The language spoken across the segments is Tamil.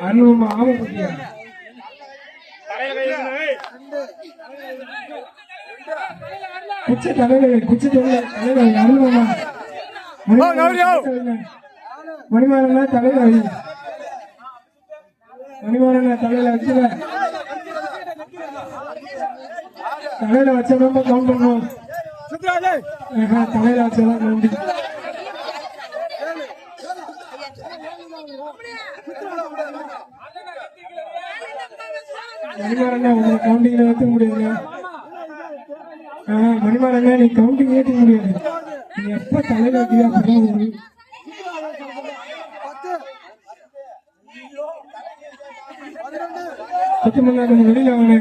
அருள்மா ஆமக்குட்டியா குச்சி தலைவர் குச்சி தலைவர் அருள்மா மணிமாறன தலைவர் மணிமாறன தலையில வச்சுல தலையில வச்சதான் கவுண்ட் பண்ணுவோம் தலையில வச்சதான் கவுண்ட் மணிமாறண்ணா உங்களை கவுண்டிங்ல ஏற்ற முடியாது. மணிமாறண்ணா நீ கவுண்டிங் ஏற்ற முடியாது. நீ எப்ப தலையில வைக்கிறியா அப்பதான் கொத்தமல்லா நம்ம வெளியில வாங்க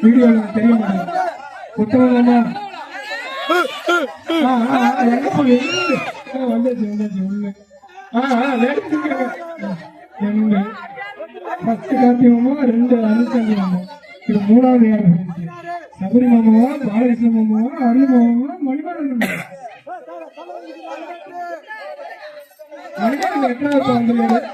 வீடியோல தெரிய மாட்டேன். கொத்தமல்லா எங்க போய் வந்தாச்சு ஒண்ணு ரெண்டு ஃபர்ஸ்ட் கார்த்தி மாமா ரெண்டு அனுசந்தி மாமா இது மூணாவது யாரு சபரி மாமாவா பாலகிருஷ்ண மாமாவா அருள் மாமாவா மணிமாறன் மணிமாறன் எட்டாவது வந்துருக்காரு